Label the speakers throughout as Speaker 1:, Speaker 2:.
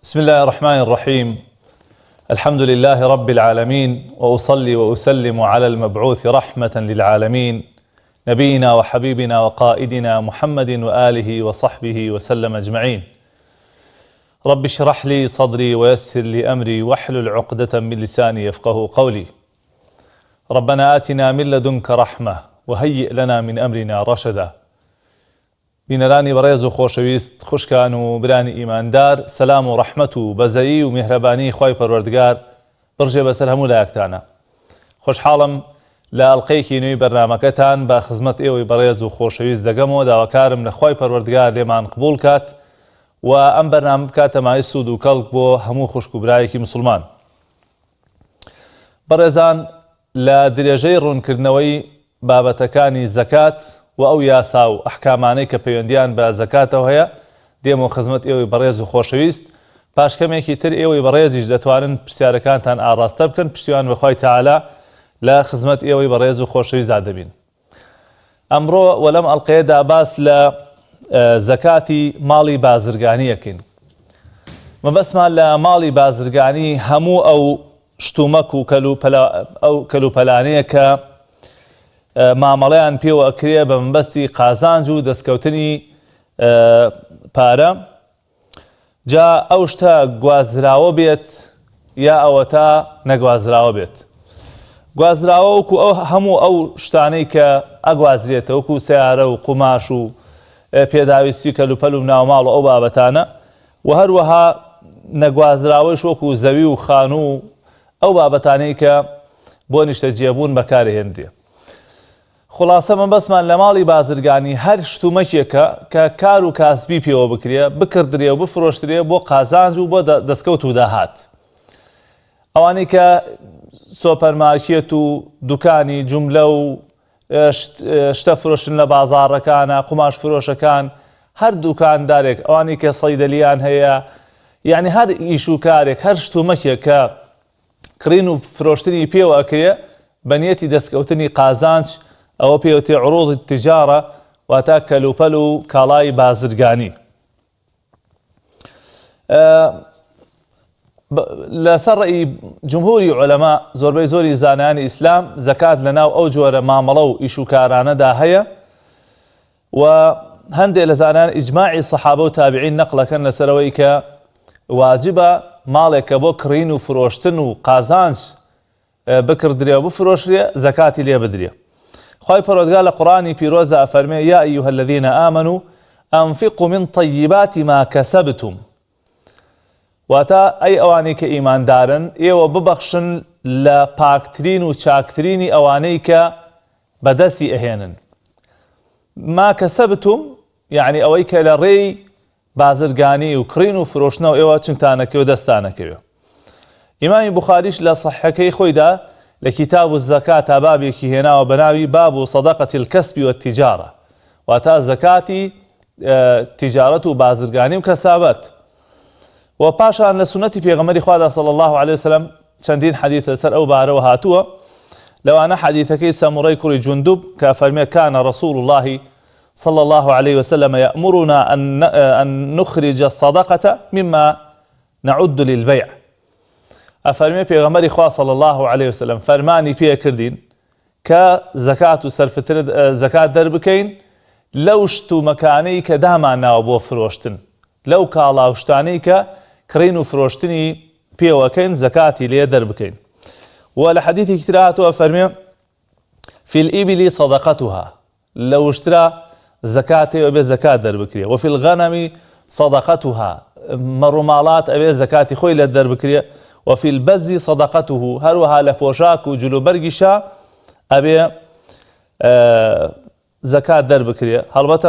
Speaker 1: بسم الله الرحمن الرحيم. الحمد لله رب العالمين، وأصلي وأسلم على المبعوث رحمة للعالمين نبينا وحبيبنا وقائدنا محمد وآله وصحبه وسلم أجمعين. رب اشرح لي صدري ويسر لي أمري واحلل عقدة من لساني يفقه قولي. ربنا آتنا من لدنك رحمة وهيئ لنا من أمرنا رشدا. بینەرانی بەڕێز و خۆشەویست، خوشکان و برانی ئیماندار، سەلام و ڕەحمەت و بەزەیی و میهرەبانی خوای پەروەردگار بڕژێ بەسەر هەموو لایەکتانە. خۆشحاڵم لە ئەڵقەیەکی نوێی بەرنامەکەتان بە خزمەت ئێوەی بەڕێز و خۆشەویست دەگەمەوە. داواکارم لە خوای پەروەردگار لێمان قبوڵ کات و ئەم بەرنامە بکاتە مای سوود و کەڵک بۆ هەموو خوشک و برایەکی مسلمان. بەڕێزان، لە درێژەی ڕوونکردنەوەی بابەتەکانی زەکات و ئەو یاسا و ئەحکامانەی کە پەیوەندیان بە زەکاتەوە هەیە دێمەوە خزمەت ئێوەی بەڕێز و خۆشەویست. پاشکەمێکی تر ئێوەی بەڕێزیش دەتوانن پرسیارەکانتان ئاڕاستە بکەن. پشتیوان بەخوای تەعالا لە خزمەت ئێوەی بەڕێز و خۆشەویست دەبین. ئەمڕۆ وەلەم ئەڵقەیەدا باس لە زەکاتی ماڵی بازرگانی یەکەین. مەبەستمان لە ماڵی بازرگانی هەموو ئەو شتومەک و کەلوپەلانەیە کە مامەڵەیان پێوە ئەکرێ بە مەبەستی قازانج و دەستکەوتنی پارە. جا ئەو شتە گوازراوە بێت یا ئەوە تا نەگوازراوە بێت. گوازراوە وەکو هەموو ئەو شتانەی کە ئەگوازرێتە، وەکو سیارە و قوماش و پێداویستی کەلوپەل و ناوماڵ و ئەو بابەتانە، و هەروەها نەگوازراوەش وەکو زەوی و خانوو و ئەو بابەتانەی کە بۆ نیشتەجێبوون بەکارهێنرێ. خلاصە مەبەستمان لە ماڵی بازرگانی هەر شتومەکێکە کە کار و کاسبی پێوە بکرێ، بکردرێ و بفرۆشترێ بۆ قازانج و بۆ دەستکەوت و داهات. ئەوانەی کە سۆپەرمارکێت و دوکانی جوملە و شتە فرۆشن لە بازاڕەکانە، قوماش فرۆشەکان، هەر دوکاندارێک، ئەوانی کە سەیدەلیان هەیە، یعنی هەر ئیش و کارێک، هەر شتومەکێک کە کڕین و فرۆشتنی پێوە ئەکرێ بە نیەتی دەستکەوتنی قازانج، ئەوە پێوتێ عروض التجارە، واتە کەلوپەل و کاڵای بازرگانی. لەسەر ڕێی جمهوری عولەما، زۆربەی زۆری زانایانی ئیسلام، زەکات لەناو ئەو جۆرە مامەڵە و ئیش و کارانەدا هەیە، و هەندێک لە زانایان ئیجماعی سەحابە و تابعین نەقڵەکەن لەسەرەوەی کە واجبە ماڵێکە بۆ کڕین و فرۆشتن و قازانج بکردرێ و بفرۆشرێ زەکاتی لێ بدرێ. خوای پەروەردگار لە قورئانی پیرۆزە ئەفەرمێ: یا ئەیها الذین آمنوا ئەنفقوا من طیبات ما کەسەبتم. واتە ئەی ئەوانەی کە ئیماندارن، ئێوە ببەخشن لە پاکترین و چاکترینی ئەوانەی کە بەدەستی ئەهێنن. ما کەسەبتم یعنی ئەوەی کە لە ڕێی بازرگانی و کڕین و فرۆشتنەوە ئێوە چنگتانەکەوێ و دەستانەکەوێ. ئیمامی بوخاریش لە صحیحەکەی خۆیدا لە کتاب الزەکات تا بابێکی هێناوە بەناوی باب و صەدەقەتی الکەسب والتیجارە، واتە زەکاتی تیجارەت و بازرگانی و کەسابەت. و پاشان لە سونەتی پێغەمبەری خوادا صلی الله عليه وسلم چەندین حەدیث لەسەر ئەو بارەوە هاتووە. لەوانە حەدیثەکەی سەموڕەی کوڕی جوندوب کە فەرمێ: کان رسول الله صلى الله عليه وسلم يأمرنا أن نخرج الصدقة مما نعد للبيع. ئەفەرمێ پێغەمبەری خوا صلی الله عليه وسلم فەرمانی پێکردین کە زەکات و زەکات دەربکەین لەو شتومەکانەی کە داماناوە بۆ فرۆشتن، لەو کاڵا و شتانەی کە کڕین و فرۆشتنی پێوەکەین زەکاتی لێ دەربکەین. و لە حەدیثێکی تر هاتووە فەرمێ: فی الئیبلی صەدەقەتها، لە وشترا زەکاتێ بێ زەکات دەربکرێ. و فی الغەنەم صەدەقەتها، مەڕووماڵات ئەوێ زەکاتی خۆی لە دەربکرێ. وفي البز صدقته، هەروەها لە پۆشاک و جلوبەرگیشە ئەبێ زەکات دەربکرێ. هەڵبەتە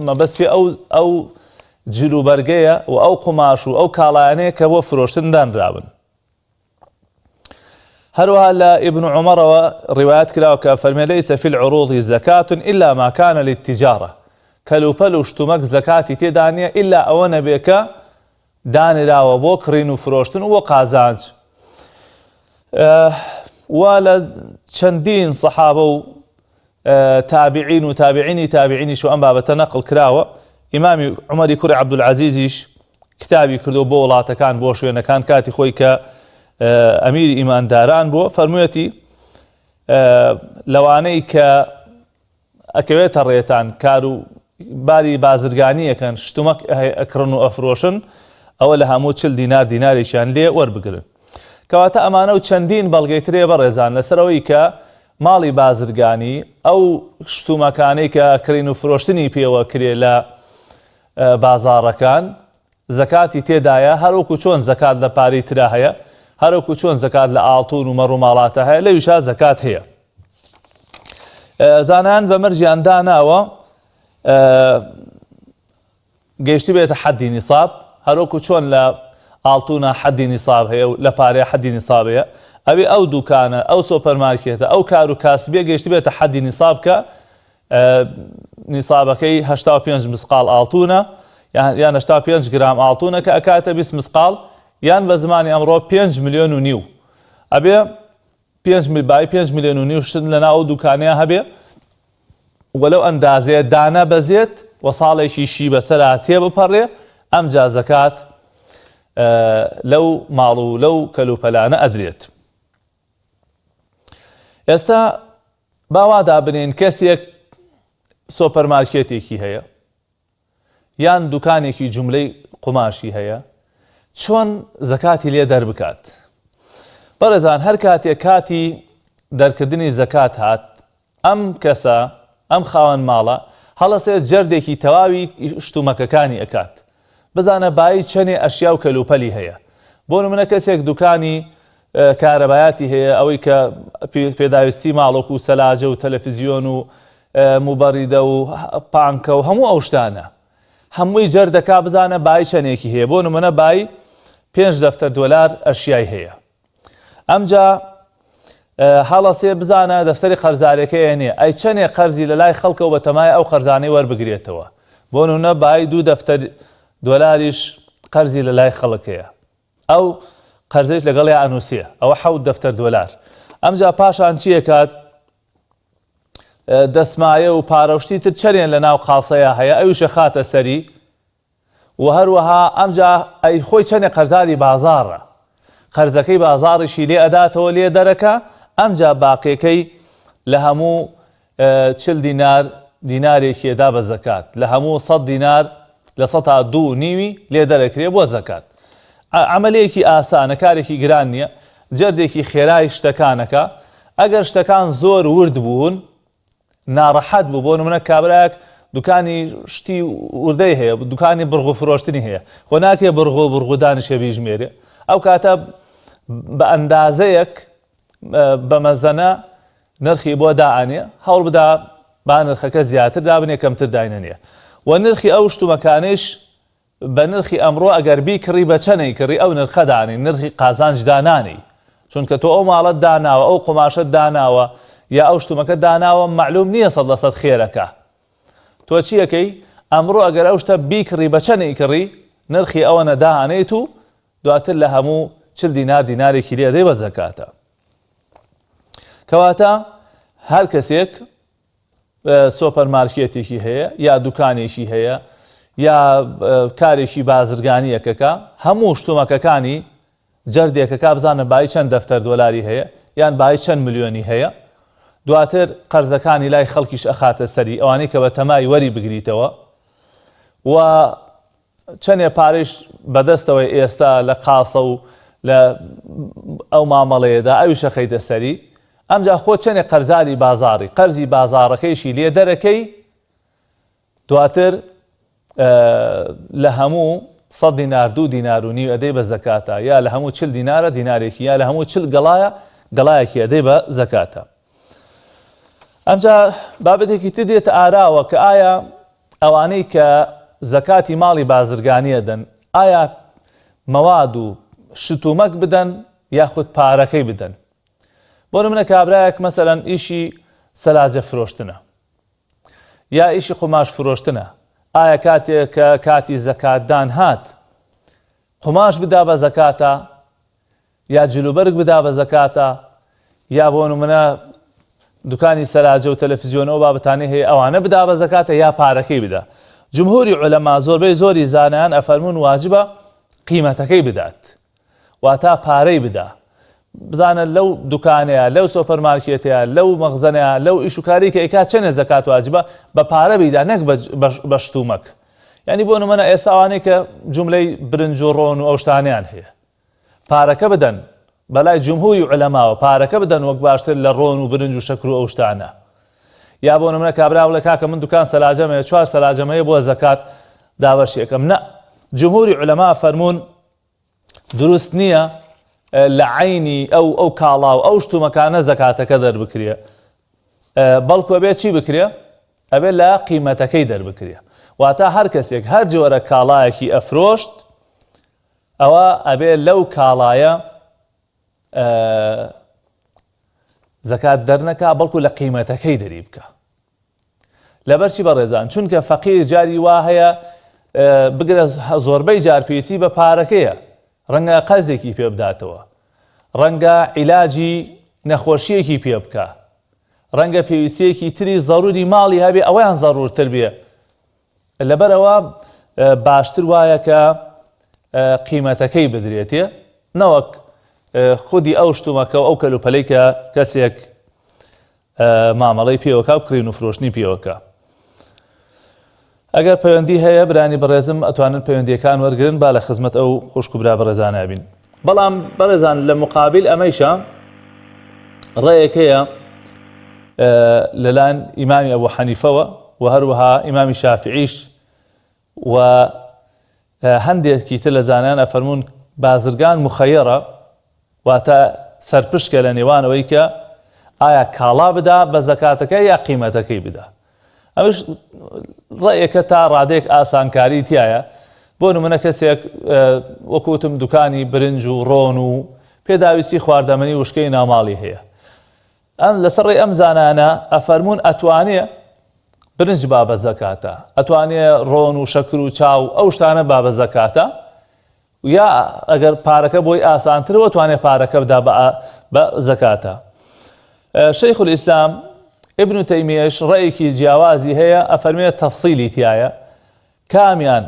Speaker 1: مەبەست پێ ئەو جلوبەرگەیە و ئەو قوماش و ئەو کاڵایانەیە کە بۆ فرۆشتن دانراون. هەروەها لە ئیبن عومەرەوە ڕیوایەت کراوە کە فەرمێ: لەیسە فی العروض زەکات إلا ما كان للتجارة، کەلوپەل و شتومەک زەکاتی تێدا نییە ئیلا ئەوە نەبێ کە دانراوە بۆ کڕین و فرۆشتن و بۆ قازانج. و لە چەندین سەحابە و تابعین و تابعینی تابعینیش و ئەم بابەتە نەقڵ کراوە. ئیمامی عومەری کوڕی عەبدولعەزیزیش کتابی کردو بۆ وڵاتەکان بۆ شوێنەکان کاتی خۆی کە ئەمیری ئیمانداران بووە فەرموویەتی لەوانەی کە ئەکەوێتە ڕێتان کار و باری بازرگانیەکەن شتومەک ئەکڕن و ئەفرۆشن ئەوە لە هەموو 40 دینار دینارێکیان لێ وەربگرن کەواتە ئەمانە و چەندین بەڵگەی ترێ بەڕێزان لەسەرەوەی کە ماڵی بازرگانی ئەو شتومەکانەی کە ئەکرین و فرۆشتنی پێوە کرێ لە بازاڕەکان زەکاتی تێدایە هەروەکو چۆن زەکات لە پارەی ترا هەیە هەروەکو چۆن زەکات لە ئاڵتون و مەڕ و ماڵاتە هەیە لەویشا زەکات هەیە زانایان بەمەرجیان داناوە گەیشتی بێتە حەدی نیساب هەروەکو چۆن لە ئاڵتونە حەدی نیساب هەیە و لە پارەیە حەدی نیساب هەیە ئەوێ ئەو دوکانە ئەو سۆپەرمارکێتە ئەو کار و کاسبیە گەیشتی بێتە حەدی نیساب کە نیسابەکەی 85 مسقال ئاڵتونە یان 85 گرام ئاڵتونە کە ئەکاتە 20 مسقال یان بە زمانی ئەمڕۆ 5 ملیۆن و نیو ئەبێ 5 ملیۆن و نیو شتن لەناو ئەو دوکانەیە هەبێ وەلەو ئەندازەیە دانە بەزێت و ساڵێکی شی بەسەرا تێ بپەڕێ ئەمجا زەکات لەو ماڵ و لەو کەلوپەلانە ئەدرێت ئێستا باوادا بنێن کەسێک سۆپەرمارکێتێکی هەیە یان دوکانێکی جوملەی قوماشی هەیە چۆن زەکاتی لێ دەربکات بەڕێزان هەر کاتێک کاتی دەرکردنی زەکات هات ئەم کەسە ئەم خاوەن ماڵە هەڵەسێت جەردێکی تەواوی شتومەکەکانی ئەکات بزانە بای چەنێ ئەشیا و کەلوپەلی هەیە بۆ نمونە کەسێک دوکانی کارەبایاتی هەیە ئەوەی کە پێداویستی ماڵۆک و سەلاجە و تەلەڤیزیۆن و موبەڕیدە و پانکە و هەموو ئەو شتانە هەمووی جەردەکا بزانە بای چەنێکی هەیە بۆ نمونە بای 5 دەفتەر دۆلار ئەشیای هەیە ئەمجا هەڵەسێ بزانە دەفتەری قەرزارەکەی هێنێ ئەی چەنێ قەرزی لە لای خەڵکە و بەتەمای ئەو قەرزانەی وەربگرێتەوە بۆ نمونە بای 2 دەفتەر دۆلاریش قەرزی لە لای خەڵکەیە ئەو قەرزەیش لەگەڵی ئەنووسیە ئەوە 7 دەفتەر دۆلار ئەمجا پاشان چیە کات دەسمایە و پارەشتی تر چەرێن لە ناو قاسەیە هەیە ئەویشە خاتە سەری و هەروەها ئەمجا ئەی خۆی چەندێ قەرزاری بازاڕە قەرزەکەی بازاڕیشی لێ ئەداتەوە لێ دەرەکە ئەمجا باقیەکەی لە هەموو 40 دینار دینارێکیدا بە زەکات لە هەموو 100 دینار لە 102 نیوی لێ دەرەکرێ بۆ زەکات عملەیەکی ئاسانە کارێکی گران نییە جەردێکی خێرای شتەکانەکە ئەگەر شتەکان زۆر ورد بوون ناڕەحەت بوو بۆ نمونە کابراایەک دوکانی شتی وردەی هەیە دوکانی بڕغ و فرۆشتنی هەیە خۆ ناکێ بڕغ و بڕغودانیشە بیژمێرێ ئەو کاتە بە ئەندازەیەک بە مەزەنە نرخی بۆ دائانێ هەوڵ بدا با نرخەکە زیاتر دابنێ کەمتر داینەنێ و نرخی ئەو شتومەکانش بە نرخی ئەمڕۆ ئەگەر بیکڕی بە چەنەی کڕی ئەو نرخەدانی نرخی قازانج دانانی چونکە تۆ ئەو ماڵەت داناوە ئەو قماشەت داناوە یا ئەو شتومەکە داناوە معلوم نییە 100% خێرەکە تۆ چیەکەی ئەمڕۆ ئەگەر ئەو شتە بیکڕی بە چەنەی کڕی نرخی ئەوە نەداهانێت و دواتر لە هەموو 40 دینار دینارێکی لێ دەی بە زەکاتە کەواتە هەر کەسێک سۆپەرمارکێتێکی هەیە یا دوکانێکی هەیە یا کارێکی بازرگانیەکەکە هەموو شتومەکەکانی جەردێکەکە بزانە بای چەند دەفتەر دۆلاری هەیە یان بای چەند ملیۆنی هەیە دواتر قەرزەکانی لای خەڵکیش ئەخاتە سەری ئەوانەی کە بە تەمای وەری بگریتەوە و چەندێ پارەش بەدەستەوەی ئێستا لە قاسە و لە ئەو مامەڵەیەدا ئەویشە خەیتە سەری ئەمجا خۆ چەندێک قەرزاری بازاڕی قەرزی بازاڕەکەیشی لێ دەرەکەی دواتر لە هەموو 100 دینار 2 دینار و نیو ئەدەی بە زەکاتە یا لە هەموو 40 دینارە دینارێکی یا لە هەموو 40 گەڵایە گەڵایەکی ئەدەی بە زەکاتە ئەمجا بابەتێکی تر دێتە ئاراوە کە ئایا ئەوانەی کە زەکاتی ماڵی بازرگانیە دەن ئایا مەواد و شتومەک بدەن یاخود پارەکەی بدەن بۆ نمونە کابراایەک مەسەلەن ئیشی سەلاجە فرۆشتنە یا ئیشی قوماش فرۆشتنە ئایا کاتێک کە کاتی زەکاتدان هات قوماش بدا بە زەکاتە یا جلوبەرگ بدا بە زەکاتە یا بۆ نمونە دوکانی سەلاجە و تەلەڤیزیۆنەوە بابەتانی هەیە ئەوانە بدا بە زەکاتە یا پارەکەی بدا جمهوری عولەما زۆربەی زۆری زانایان ئەفەرمون واجبە قیمەتەکەی بدات واتە پارەی بدا بزانە لەو دوکانەیە لەو سۆپەرمارکێتەیە لەو مەخزەنەیە لەو ئیشوکاری کە ئەیکات چەندە زەکات واجبە بە پارە بیدا نەک بە شتومەک یعنی بۆ نمونە ئێستا ئەوانەی کە جوملەی برنج و ڕۆن و ئەو شتانیان هەیە پارەکە بدەن بەلای جمهوری عولەماوە پارەکە بدەن وەک باشتر لە ڕۆن و برنج و شەکر و ئەو شتانە یا بۆ نمونە کابرا بڵێ کاکە من دوکان سەلاجەمەیە 4 سەلاجەمەیە بۆ زەکات دابەشیەکەم نە جمهوری عولەما فەرموون دروست نییە لە عینی ئەو کاڵا و ئەو شتومەکانە زەکاتەکە دەربکرێ بەڵکو ئەبێ چی بکرێ ئەبێ لە قیمەتەکەی دەربکرێ واتە هەر کەسێک هەر جۆرە کاڵایەکی ئەفرۆشت ئەوە ئەبێ لەو کاڵایە زەکات دەرنەکە بەڵکو لە قیمەتەکەی دەری بکە لەبەرچی بەڕێزان چونکە فەقیر جاری وا هەیە بگرە زۆربەی جار پێویستی بە پارەکەیە ڕەنگە قەرزێکی پێ بداتەوە ڕەنگە عیلاجی نەخۆشیەکی پێ بکە ڕەنگە پێویستیەکی تری زەروری ماڵی هەبێ ئەویان زەڕورتر بێ لەبەرەوە باشتر وایە کە قیمەتەکەی بدرێتێ نەوەک خودی ئەو شتومەکە و ئەو کەلوپەلەی کە کەسێک مامەڵەی پێوەکە و کڕین و فرۆشتنی پێوەکە ئەگەر پەیوەندی هەیە برانی بەڕێزم ئەتوانن پەیوەندیەکان وەرگرن با لە خزمەت ئەو خوشک و برا بەڕێزان نابین بەڵام بەڕێزان لە مقابل ئەمەیشە ڕێیەکەیە لەلایەن ئیمامی ئەبوو حەنیفەوە و هەروەها ئیمامی شافعیش و هەندێکی تر لە زانایان ئەفەرمون بازرگان مخەیەرە واتە سەرپشکە لە نێوانەوەی کە ئایا کاڵا بدا بە زەکاتەکەی یا قیمەتەکەی بدا ئەمەش ڕێیەکە تا ڕادێک ئاسانکاری تایە بۆ نمونە کەسێک وەکوتم دوکانی برنج و ڕۆن و پێداویستی خواردەمەنی وشکەی ناوماڵی هەیە ئەم لەسەر ئەم زانانە ئەفەرمون ئەتوانێ برنج با بە زەکاتە ئەتوانێ ڕۆن و شەکر و چاو ئەو شتانە با بە زەکاتە یا ئەگەر پارەکە بۆی ئاسانترەوە توانێت پارەکە بدا بە زەکاتە شەیخ الئیسلام ابن تەیمیەش ڕێیەکی جیاوازی هەیە ئەفەرمێت تەفسیلی تایە کامیان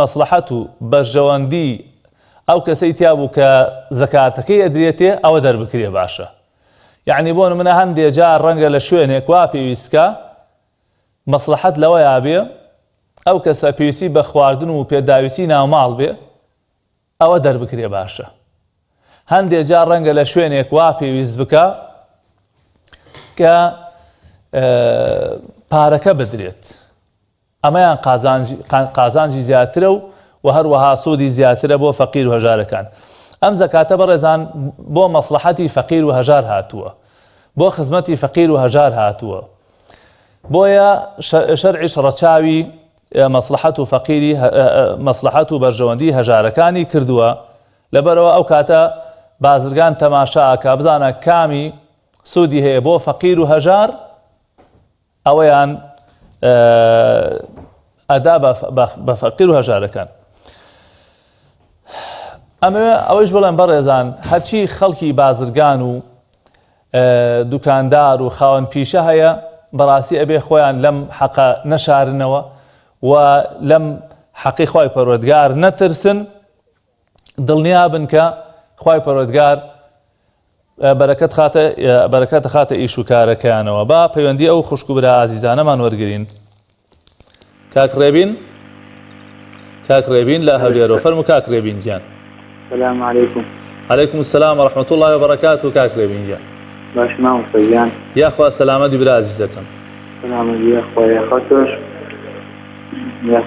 Speaker 1: مەسلحەت و بەرژەوەندی ئەو کەسەی تیا بوو کە زەکاتەکەی ئەدرێتێ ئەوە دەربکرێ باشە یعنی بۆ نمونە هەندێک جار ڕەنگە لە شوێنێک وا پێویستکە مەسلحەت لەوەیە بێ ئەو کەسە پێویستی بە خواردن و پێداویستی ناوماڵ بێ ئەوە دەربکرێ باشە هەندێک جار ڕەنگە لە شوێنێک وا پێویست بکە کە پارەکە بدرێت ئەمەیان قازانجی زیاترە و هەروەها سوودی زیاترە بۆ فەقیر و هەژارەکان ئەم زەکاتە بەڕێزان بۆ مەسلحەتی فەقیر و هەژار هاتووە بۆ خزمەتی فەقیر و هەژار هاتووە بۆیە شەرعیش ڕەچاوی مەسلحەت و فەقیری مەسلحەت و بەرژەوەندی هەژارەکانی کردووە لەبەرەوە ئەو کاتە بازرگان تەماشاکە بزانە کامی سوودی هەیە بۆ فەقیر و هەژار ئەوەیان ئەدا بە فەقیر و هەژارەکان ئەوەش بڵێن بەڕێزان هەرچی خەڵکی بازرگان و دوکاندار و خاوەن پیشە هەیە بەڕاستی ئەبێ خۆیان لەم حەقە نەشارنەوە و لەم حەقی خوای پەروەردگار نەترسن دڵنیا بن کە خوای پەروەردگار بەرەکەت خاتە ئیش و کارەکەیانەوە با پەیوەندی ئەو خوشک و برا ئازیزانەمان وەرگرین کاک ڕێبین لە هەولێرەوە فەرموو کاک ڕێبین گیان
Speaker 2: السلام عليكم.
Speaker 1: عليكم السلام ورحمة الله وبركاته كاك ريبين جان
Speaker 2: باش ما مصيان
Speaker 1: يا أخوة سلامة برا عزيزكم
Speaker 2: سلامة يا أخوة يا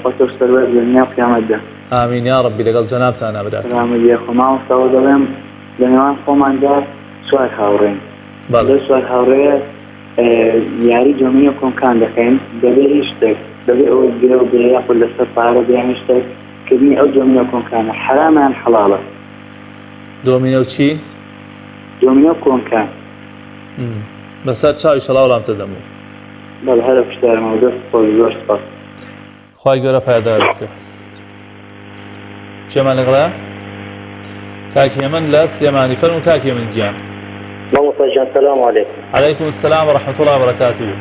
Speaker 2: خاطر سلوات للنيا قيامة ده
Speaker 1: آمين يا ربي لقل جنابتنا برا
Speaker 2: سلامة يا أخوة ما مستوى دلهم لنوان قوم عندها سؤال هاورين سؤال هاورين یاری جمعیکم کان دکین دبی هیچ دبی او دیو بیا قل استطاعه بیا هیچ كدني أو دومينو كان حرام عن حلاله
Speaker 1: دومينو چی؟
Speaker 2: دومينو كان
Speaker 1: بس هاد شاوی شلاو لام تدمو
Speaker 2: بل هذا بشتار موضوع فوزوش طف
Speaker 1: خواهی گوره پایدارت که چه مالغرا؟ كاك يمن لا سليماني فرمو كاك يمن جيان
Speaker 2: السلام عليكم.
Speaker 1: عليكم السلام ورحمة الله وبركاته.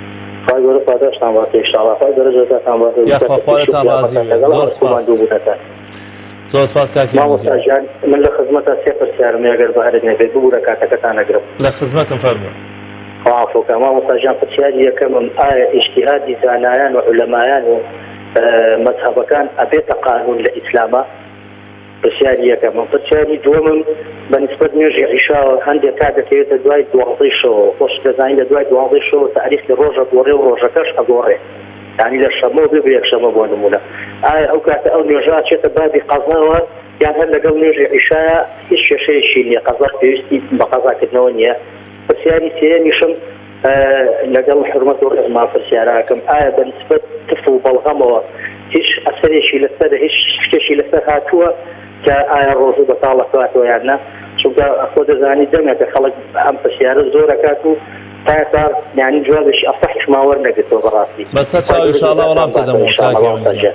Speaker 2: خواهی گوره پاداش نام باشه ان شاء الله. خواهی گوره جزاکم باشه.
Speaker 1: یا خواهی راضی زور سپاس. زۆر سپاس کاکی
Speaker 3: مامۆستاژیان من لە خزمەتە سێ پرسیارم ئەگەر بەهرێک نەبێت ببوورە کاتەکەتان نەگرم.
Speaker 1: لە خزمەتم فەرموو.
Speaker 3: عفوکە مامۆستاژیان پرسیاری یەکەمم ئایا ئیجتیهادی زانایان و عولەمایان و مەذهەبەکان ئەبێتە قانون لە ئیسلامە؟ پرسیاری یەکەمم. پرسیاری دووەمم بەنسبەت نوێژی عیشا هەندێک تا دەکەوێتە دوای 12 شەوە. خۆش دەزانین لە دوای 12 شەوە تاریخی ڕۆژە گۆڕێ و ڕۆژەکەش ئەگۆڕێ، یعنی لە شەمە بێ یەکشەمە بۆ نمونە. ئایا ئەو کاتە ئەو نوێژە چێتە بابی قەزاوە یان هەر لەگەڵ نوێژی عیشایە هیچ کێشەیەکی نییە، قەزا پێویستی بە قەزاکردنەوە نییە؟ پرسیاری سێمیشم لەگەڵ حرمەت و ڕێزمان پرسیاراکەم ئایا بەنسبەت تف و بەڵغەمەوە هیچ ئەسەرێکی لەسەر هیچ شتێکی لەسەر هاتووە کە ئایا ڕۆژوو بەتاڵەکاتەوە یان نە؟ چونکە خۆ دەزانی دەمێتە خەڵک ئەم پرسیارە زۆرەکات و تا یعنی جوابێکی ئەفەحش ماوەەر نەگرێتەوە بەڕاستی.
Speaker 1: بەسەر چاو ئینشاءالله وەڵامتە دەمەوە کاکی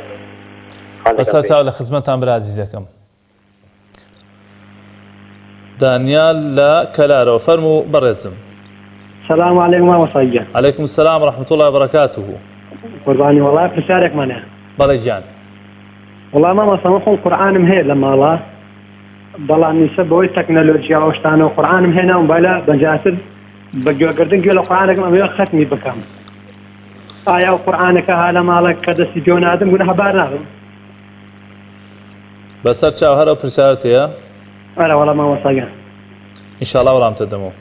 Speaker 1: بەسەر چاو لە خزمەتان برا عزیزەکەم. دانیال لە کەلارەوە فەرموو بەڕێزم.
Speaker 4: السلام عليكم مامۆستاگیان.
Speaker 1: عليكم السلام ورحمة الله وبركاته.
Speaker 4: قوربانی وڵای پرسیارێکمانەیە.
Speaker 1: بەڵێ گیان.
Speaker 4: وڵای مامۆستا من خۆم قورئانم هەیە لە ماڵە، بەڵام نیسە بەوەی تەکنەلۆجیا و شتانە و قورئانم هێنا مۆبایلە بەجاتر بە گوێگردن گوێ لە قورئانێکم ئەوێ ختمی بکەم. ئایا ئەو قورئانەکە ها لە ماڵە کە دەستی پێ نادم گونە هەبار ناڕم؟
Speaker 1: بەسەر چاو هەرە پرسیارت هەیە؟
Speaker 4: ئەرە وەڵای مامۆستاگیان.
Speaker 1: ئینشاءالله وەڵامتە دەمەوە.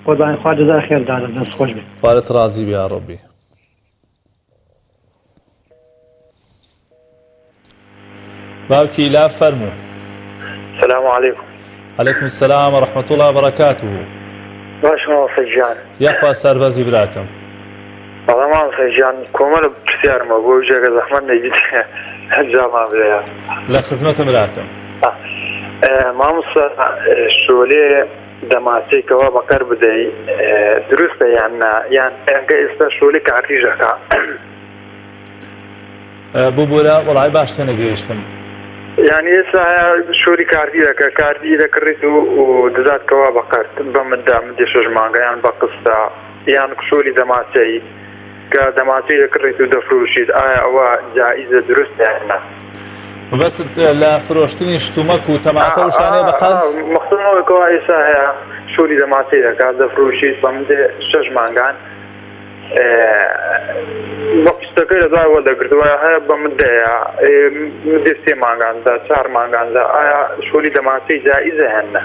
Speaker 4: قوربانی خوا جەزای خێر دادە، دەست خۆش بێت.
Speaker 1: خوارت ڕازی بێ یا ڕەبی. باوکی لا فەرموو.
Speaker 3: السلام عليكم.
Speaker 1: عليكم السلام ورحمة الله وبركاته.
Speaker 3: باش مامۆستاژیان.
Speaker 1: یاخوا سەربەرزی براکەم.
Speaker 3: بەڵێ مامۆستاژیان کۆمەڵە پرسیارمە بۆ ژێگە زەحمەت نەیدیت ئەنجامان بدەیە.
Speaker 1: لە خزمەتم براکەم.
Speaker 3: مامۆستا شۆلێ دەماسەیەکەوە بەکار بدەیت دروستە یان ئەنگە ئێستا شۆلێ کارتیژەکە؟
Speaker 1: بووبوورە وەڵای باش تێنەگەیشتم.
Speaker 3: یعنی ئێستا شۆری کاردی دەکە کاردی دەکڕیت و دەداتکەوە بەکارت بە مدە 6 مانگە یان بە قستا یان شۆری دەماسەی کە دەماسەی دەکڕیت و دەفرۆشیت، ئایا ئەوە جائیزە دروستە یان نا؟
Speaker 1: بەست لە فرۆشتنی شتومەک و تەماتە و شانەیە بە قەز
Speaker 3: مەخصوصەوەکەوە ئێستا هەیە شۆری دەماسەی دەکات دەفرۆشیت بە مدە 6 مانگان بە قستەکەی لە دوای وەردەگرتووە هەیە بە مدەیە مدە 3 مانگاندا 4 مانگاندا، ئایا شۆری دەماسەی جائیزە هەنە؟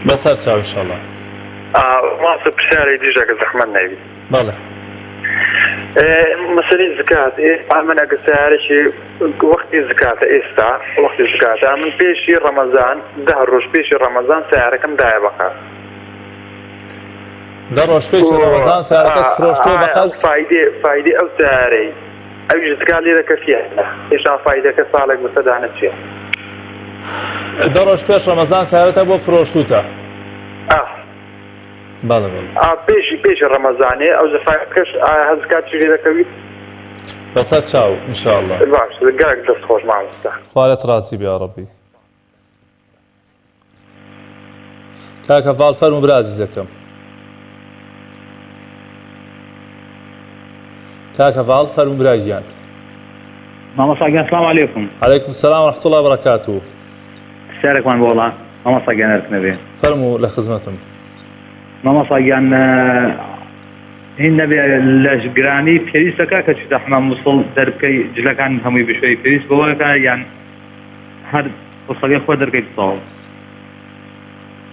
Speaker 1: بەسەر چاو ئینشاءالله.
Speaker 3: ماسە پرسیارێک دیژەکە زەحمەت نەبێت.
Speaker 1: بەڵێ.
Speaker 3: مەسەلەی زکات من ئەگە سیارێکی وەختی زکاتە ئێستا وەختی زکاتە من پێشی ڕەمەزان 10 ڕۆژ پێشی ڕەمەزان سیارەکەم دایە بەکار.
Speaker 1: 10 ڕۆژ پێشی ڕەمەزان سیارەکەت فرۆشتووە بە قەز؟
Speaker 3: فایدەی ئەو سیارەی ئەویش زکات لێ دەکە فیانە هێشتا فایدەکە ساڵێک بەسەدانە چییە؟
Speaker 1: 10 ڕۆژ پێش ڕەمەزان سیارەتە بۆ فرۆشتوتە؟ بەڵێ
Speaker 3: پێشی ڕەمەزانێ ئەو زەفایەکەش ئایا هەزکات چی لێ دەکەویت؟
Speaker 1: بەسەر چاو ئینشاءالله.
Speaker 3: باش گەرەک دەست خۆش مامۆستا.
Speaker 1: خوارت ڕازی بێ یا ڕەبی. کاکە ڤاڵ فەرموو برا عەزیزەکەم. کاکە ڤاڵ فەرموو برا گیان.
Speaker 4: مامۆستاگیان سلام علیکم.
Speaker 1: عليكم السلام ورحمة الله وبركاته.
Speaker 4: پرسیارێکمان بۆ وڵا مامۆستاگیان نەبێ.
Speaker 1: فەرموو لە خزمەتم.
Speaker 4: مامۆستاگیان هین نەبێ لە گرانی پێویستەکە کە چیتە حمام موسڵ دەربکەی جلەکان هەمووی بشوێی پێویست بەوەکە یان هەر وسەڵی خۆ دەرکەیت ساڵ؟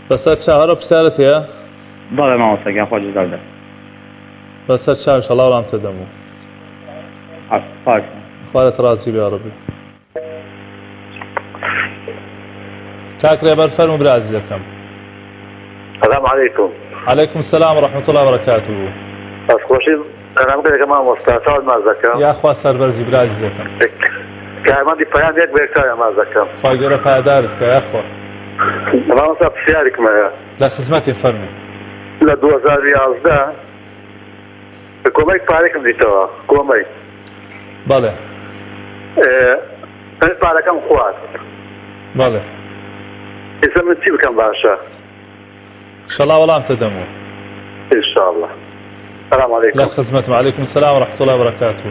Speaker 1: بەسەر چاوەڕە پرسیارت هەیە؟
Speaker 4: بەڵێ مامۆستاگیان خۆ جزا بدە.
Speaker 1: بەسەر چاو ئینشاءالله وەڵامتە دەمەوە. خوارت ڕازی بێ یا ڕەبی. کاک رێبەر فەرموو برا عەزیزەکەم.
Speaker 3: السلام عليكم.
Speaker 1: عليكم السلام ورحمة الله وبركاته.
Speaker 3: خۆشی ئەنامگەرەکە مامۆستا چاوت ماز دەکەم.
Speaker 1: یاخوا سەربەرزی برا عەزیزەکەم.
Speaker 3: کارمەندی پەیام یەک بێکتایە ماز دەکەم.
Speaker 1: خوا گەورە پایدارت کە یاخوا.
Speaker 3: مامۆستا پرسیارێکم هەیە.
Speaker 1: لە خزمەتی فەرموو.
Speaker 3: لە 2011 کۆمەک پارێکم دیتەوە کۆمەک.
Speaker 1: بەڵێ.
Speaker 3: پارەکەم خوارد.
Speaker 1: بەڵێ.
Speaker 3: ئێستا من چی بکەم باشە؟
Speaker 1: ئینشاءالله وەڵامتە دەمەوە.
Speaker 3: ئینشاءالله. السلام عليكم.
Speaker 1: لا خزمتم. عليكم السلام ورحمة الله وبركاته.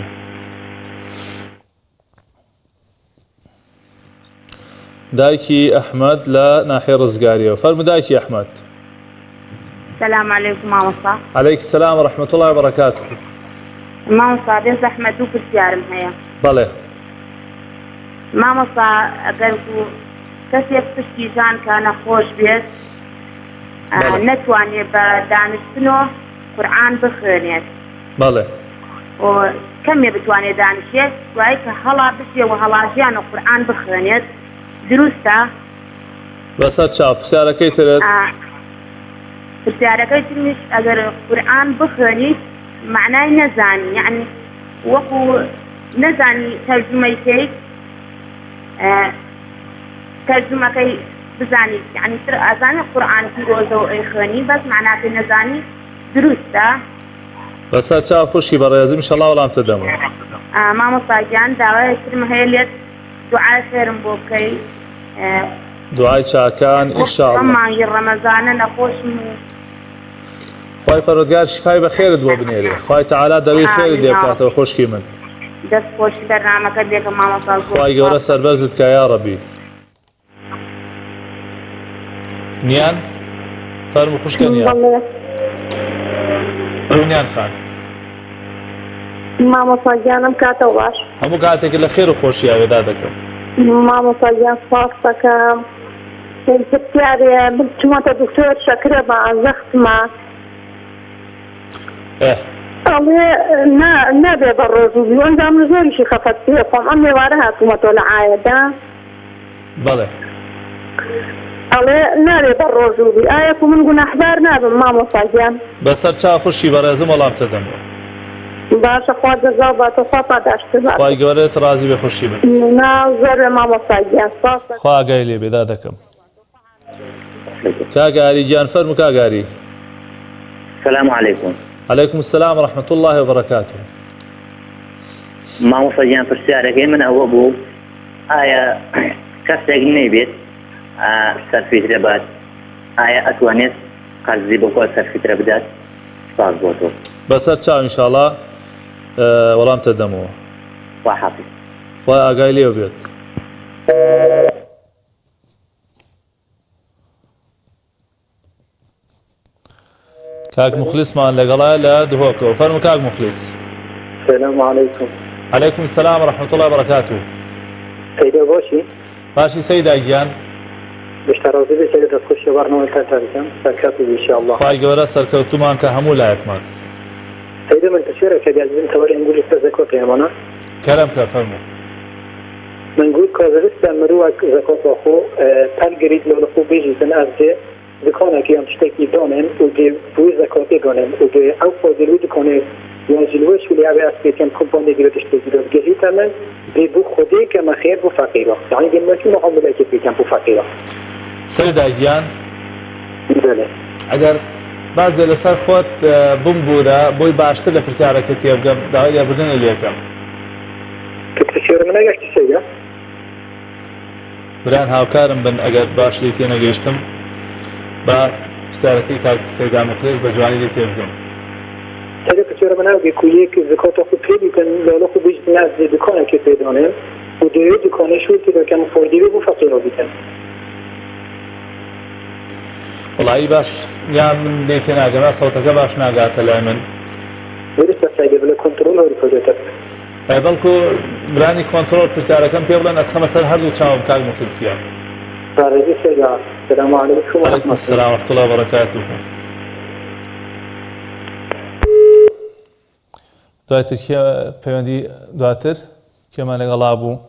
Speaker 1: دایکی ئەحمەد لە ناحیە ڕزگاریەوە. فەرموو دایکی ئەحمەد.
Speaker 5: السلام عليكم مامۆستا.
Speaker 1: عەلەیکم سەلام وەڕەحمەتوڵڵاهی وبەڕەکاتوه.
Speaker 5: مامۆستا بێ زەحمەت و پرسیارم هەیە.
Speaker 1: بەڵێ.
Speaker 5: مامۆستا ئەگەر کەسێک پشتی ژان کە نەخۆش بێت نەتوانێت بە دانیشتنەوە قورئان بخوێنێت.
Speaker 1: بەڵێ.
Speaker 5: کەمێ بتوانێت دانیشێت وایە کە هەڵا بچێ و هەڵاژیانە قورئان بخوێنێت دروستە؟
Speaker 1: بەسەر چاو پرسیارەکەی ترت؟
Speaker 5: پرسیارەکەی تریش ئەگەر قورئان بخوێنیت معنای نەزانی یعنی وەکو نەزانی تەرجمەی کەیت تەرجمەکەی بزانیت یعنی تر ئازانێ قورئان پیرۆزە و ئەی خوێنی بەس معناکەی نەزانی دروستە؟
Speaker 1: بەسەر چاو خوشی بەڕێزم ئینشەڵڵا وەڵامتە دەمەوە.
Speaker 5: مامۆستا گیان داوایەکترم هەیە لێت دوعای خێرم بۆ بکەی.
Speaker 1: دوعای چاکان ئینشاءڵڵا.
Speaker 5: مانگی ڕەمەزانە نەخۆشم و
Speaker 1: خوای پەروەردگار شیفای بە خێرت بۆ بنێرێ. خوای تەعالا دەروی خێرت لێ بکاتەوە خوشکی من.
Speaker 5: دەست خۆشی بەرنامەکەت دێکە مامۆستا.
Speaker 1: خوای گەورە سەربەرزت کە یا ڕەبی. نیان فەرموو خوشکە نیان. نیان خان.
Speaker 6: مامۆستا گیانم کاتەوە باش.
Speaker 1: هەموو کاتێک لە خێر و خۆشی ئاوێدا دەکەم.
Speaker 6: مامۆستا گیان سپاس دەکەم. پرسیارێ بچمەتە دکتۆر شەکرە بە زەختمە. ئەڵێ نابێ بە ڕۆژوبی ئەنجام زۆریشی خەفەت پێ خۆم ئەم ێوارە هاتوومەتەوە لە ئایەدا.
Speaker 1: بەڵێ.
Speaker 6: ئەڵێ نابێ بە ڕۆژوبی ئایا کو من گوناحبار نابم مامۆستا گیان؟
Speaker 1: بەسەر چاو خوشی بەڕێزم وەڵامتە دەمەوە.
Speaker 6: باشە خوا جەزا باتە خوا پاداشتر بات.
Speaker 1: خوای گەورەت ڕازی بێ خوشی من.
Speaker 6: زۆر مامۆستا گیان سپاس.
Speaker 1: خوا ئاگای لێ بێدا دەکەم. کاگاری گیان فەرموو کاگاری.
Speaker 3: السلام عليكم.
Speaker 1: عليكم السلام ورحمة الله وبركاته.
Speaker 3: مامۆستا گیان پرسیارەکەی من ئەوە بوو ئایا کەسێک نەیبێت سەرفیترە بات ئایا ئەتوانێت قەرزی بۆ خۆی سەرفیترە بدات؟ سپاس بۆ تۆ.
Speaker 1: بەسەر چاو ئینشاءڵڵا وەڵامتە دەمەوە.
Speaker 3: خوا حافظ.
Speaker 1: خوا ئاگای لێو بێت. کاک مخلیسمان لەگەڵایە لە دهۆکەوە. فەرموو کاک مخلیس.
Speaker 4: السلام عليكم.
Speaker 1: عليكم السلام ورحمة الله وبركاته.
Speaker 4: سيدة باشي.
Speaker 1: باشي سيدة گیان.
Speaker 4: بشتراوزی بسیاری دست خوشی برنامه تاریخم سرکاتی ان شاء الله.
Speaker 1: خوای گەورە سەرکەوتومان کە هەموو لایەکمان.
Speaker 4: سيدة من تشيرك كذا لازم توري نقول زكاة يا مانا.
Speaker 1: کەرەم کە فەرموو.
Speaker 4: من نقول كذا مروك زكاة أخو تلقريد لو لخو بيجي سن أرجع دكانه كيان تشتكي دانن وجي بوي زكاة دانن وجي أو فاضل دكانه ينزلوش ولی أبي أسبيتين كومباني جرت تشتكي دار جهي تمن بيبو خدي كما خير بو فقيرة يعني دي ما شو نعمل أكيد بيتين بو فقيرة.
Speaker 1: سيدة گیان.
Speaker 4: بله.
Speaker 1: ئەگەر بازێ لەسەر خۆت بمبورە بۆی باشتر لە پرسیارەکە تێبگەم داوای لێبوردنە لێکەم.
Speaker 4: كتشير من أجاك تسيا.
Speaker 1: بران هاوکارم بن ئەگەر باش لێ تێنەگەیشتم بە پرسیارەکەی کاک سەیدا مخلیس بە جوانی لێ تێبگەم.
Speaker 4: سيدة كتشير من أجاك كويك زكاة أخو بيجي كان لو لخو بيجي ناس دكانه كي دانن ودي دكانه شو كده كان فاضل بو فقيرة بيتن.
Speaker 1: وڵایی باش یان من لێ تێناگەمە سەوتەکە باش ناگاتە لای من.
Speaker 4: ورثة سيدة بلا كنترول هو الفجأة.
Speaker 1: بەڵکو برانی کۆنتڕۆل پرسیارەکەم پێ بڵێن ئەتخەمە سەر هەردوو چاوم کاک مخلیس گیان.
Speaker 4: السلام عليكم
Speaker 1: وعليكم السلام ورحمة الله وبركاته. دواتر پەیوەندی دواتر کێمان لەگەڵا بوو.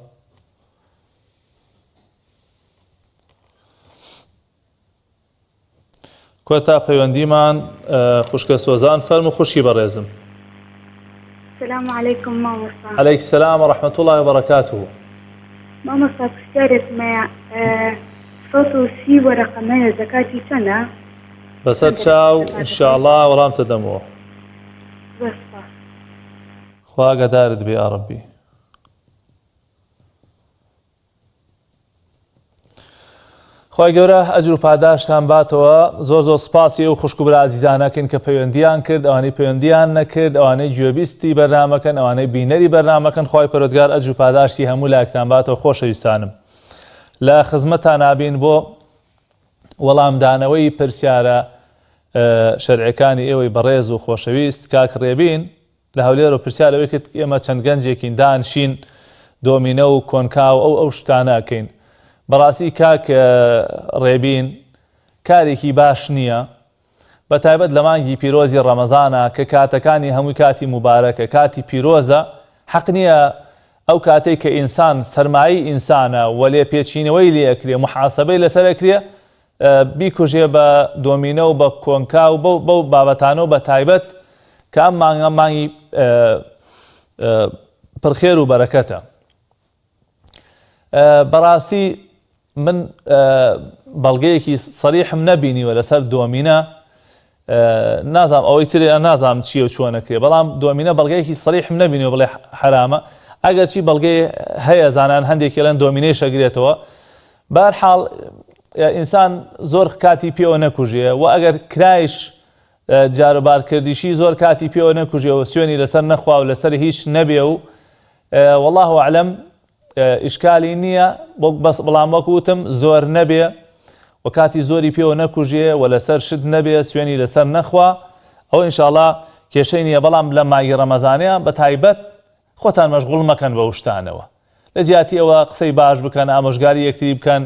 Speaker 1: کۆتا پەیوەندیمان خوشکە سۆزان فەرموو خوشی بەڕێزم.
Speaker 5: السلام عليكم مامۆستا.
Speaker 1: عليك السلام ورحمة الله وبركاته.
Speaker 5: مامۆستا پرسیارێکمەیە 130 وەرەقەمەیە زەکاتی چەندە؟
Speaker 1: بەسەر چاو ئینشاءڵڵا وەڵامتە دەمەوە. خوا ئاگادارت بێ یا ڕەبی. خوای گەورە ئەجر و پاداشتان باتەوە. زۆر زۆر سپاسی و خوشک و برا عزیزانەکەن کە پەیوەندیان کرد، ئەوانەی پەیوەندیان نەکرد، ئەوانەی گوێبیستی بەرنامەکەن، ئەوانەی بینەری بەرنامەکەن. خوای پەروەردگار ئەجر و پاداشتی هەموو لایەکتان باتەوە. خۆشەویستانم لە خزمەتان نابین بۆ وەڵامدانەوەی پرسیارە شەرعەکانی ئێوەی بەڕێز و خۆشەویست. کاک ڕێبین لە هەولێر و پرسیارەوەی کرد ئێمە چەند گەنجێکین دانشین دۆمینە و کۆنکاو ئەو شتانەکەین. بەڕاستی کاک ڕێبین کارێکی باش نییە، بە تایبەت لە مانگی پیرۆزی ڕەمەزانە کە کاتەکانی هەمووی کاتی مبارەکە، کاتی پیرۆزە، حەق نییە ئەو کاتێک کە ئینسان سەرمایی ئینسانە و لێ پێچینەوەی لێ ئەکرێ محاسبەی لەسەر ئەکرێ بیکوژێ بە دۆمینە و بە کۆنکا و بەو بابەتانە و بە تایبەت کە ئەم مانگە مانگی پڕخێر و بەرەکەتە. بەڕاستی من بەڵگەیەکی سەریحم نەبینیوە لەسەر دۆمینە، نازام ئەوەی تر نازام چیە و چۆنەکرێ، بەڵام دۆمینە بەڵگەیەکی سەریحم نەبینیوە بڵێ حرامە. ئەگەر چی بەڵگەی هەیە زانان هەندێکی لەن دۆمینەی شەگرێتەوە. بەهەرحاڵ ئینسان زۆر کاتی پێوە نەکوژێ و ئەگەر کرایش جاروبارکردیشی زۆر کاتی پێوە نەکوژێەوە سوێنی لەسەر نەخوا و لەسەر هیچ نەبێ و والله ئەعلەم ئیشکالی نییە، بەڵام وەکوتم زۆر نەبێ و کاتی زۆری پێوە نەکوژێ و لەسەر شت نەبێ سوێنی لەسەر نەخوا، ئەو ئینشاءڵڵا کێشەی نییە. بەڵام لە ماگی ڕەمەزانەیە بە تایبەت خۆتان مەشغوڵ مەکەن بە شتانەوە، لە جیاتی ئەوە قسەی باش بکەن، ئامۆژگاری یەکتری بکەن،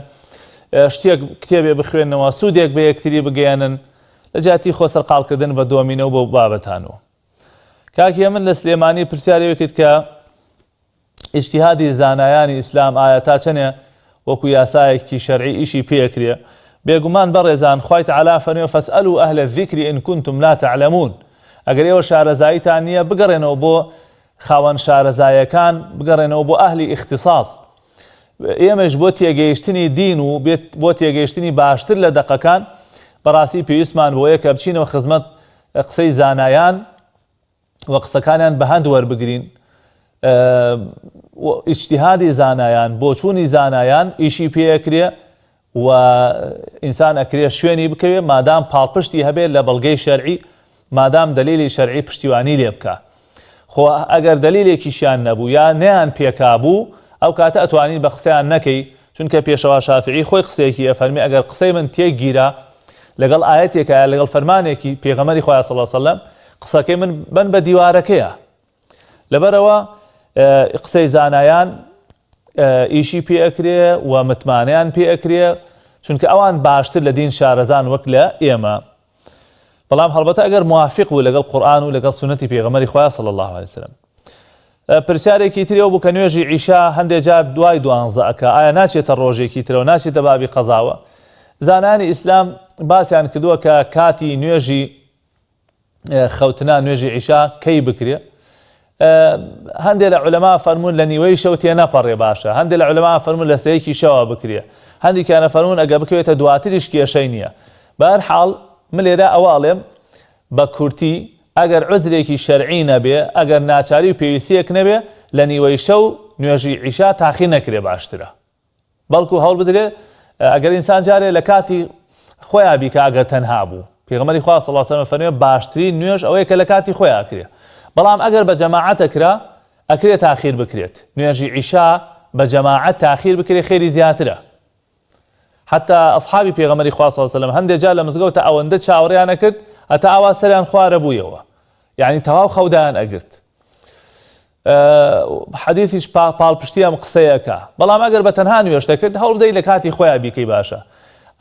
Speaker 1: شتێک کتێبێ بخوێنەوە، سوودێک بە یەکتری بگەێنن، لە جیاتی خۆ سەرقاڵکردن بە دۆمینە و بە بابەتانەوە. کاکی من لە سلێمانی پرسیاری کرد کە ئیجتیهادی زانایانی ئیسلام ئایا تا چەنێ وەکو یاسایەکی شەرعی ئیشی پێکرێ؟ بێگومان بەڕێزان خوای تەعالا فەرمێ فەسئەلوا ئەهلە الذیکر ئین کونتم لا تعلمون. ئەگەر ئێوە شارەزاییتان نییە بگەڕێنەوە بۆ خاوەن شارەزایەکان، بگەڕێنەوە بۆ ئەهلی اختصاص. ئێمەش بۆ تێگەیشتنی دین و بۆ تێگەیشتنی باشتر لە دەقەکان بەڕاستی پێویستمان بۆیە کە بچینەوە خزمەت قسەی زانایان و قسەکانیان بە هەند وەربگرین. ئیجتیهادی زانایان، بۆچوونی زانایان ئیشی پێەکرێ و ئینسان ئەکرێ شوێنی بکەوێ مادام پاڵپشتی هەبێت لە بەڵگەی شەرعی، مادام دلیلی شەرعی پشتیوانی لێ بکە. خۆ ئەگەر دلیلێکیشیان نەبوو یا نەیان پێکابوو ئەو کاتە ئەتوانین بە قسەیان نەکەی، چونکە پێشەوا شافعی خۆی قسەیەکی ئەفەرمی ئەگەر قسەی من تێکگیرە لەگەڵ ئایەتێکە لەگەڵ فەرمانێکی پێغەمبەری خوا صلی الله علیه وسلم قسەکەی من بن بە دیوارەکەیە. لەبەرەوە قسەی زانایان ئیشی پێئەکرێ و متمانەیان پێئەکرێ، چونکە ئەوان باشتر لە دین شارەزان وەک لە ئێمە. بەڵام هەڵبەتە ئەگەر موافق بوو لەگەڵ قورئان و لەگەڵ سونەتی پێغەمبەری خوا صلی الله علیه وسلم. پرسیارێکی ترەوە بوو کە نوێژی عیشا هەندێک جار دوای 12 ئەکا، ئایا ناچێتە ڕۆژێکی ترەوە، ناچێتە بابی قەزاوە؟ زانانی ئیسلام باسییان کردووە کە کاتی نوێژی خەوتنا نوێژی عیشا کەی بکرێ. هەندێک لە عولەما فەرموون لە نیوەی شەو تێنەپەڕێ باشە، هەندێک لە عولەما فەرموون لە سەیەکی شەوە بکرێ، هەندێکیانە فەرموون ئەگە بکەوێتە دواتریش کێشەی نییە. بەهەرحاڵ من لێرە ئەواڵێم بە کورتی ئەگەر عوزرێکی شەرعی نەبێ، ئەگەر ناچاری و پێویستیەک نەبێ لە نیوەی شەو نوێژی عیشا تاخیر نەکرێ باشترە. بەڵکو هەوڵ بدرێ ئەگەر ئینسان جارێ لە کاتی خۆیان بیکە ئەگەر تەنها بوو. پێغەمبەری خوا صلی الله علیه وسلم فەرمێ باشترین نوێژ ئەوەیە کە لە کاتی خۆیان کرێ. بەڵام ئەگەر بە جەماعەت ئەکرا ئەکرێت تاخیر بکرێت. نوێژی عیشا بە جەماعەت تاخیر بکرێ خێری زیاترە. حتا ئەصحابی پێغەمبەری خوا صلی الله علیه وسلم هەندێک جار لە مزگەوتە ئەوەندە چاوەڕیان کرد هەتا ئاوا سەریان خوارە بوویەوە، یعنی تەواو خەودایان ئەگرت. حەدیثیش پاڵپشتیام قسەیەکە. بەڵام ئەگەر بە تەنها نوێژ دەکرد هەوڵ بدەیت لە کاتی خۆیان بیکەی باشە.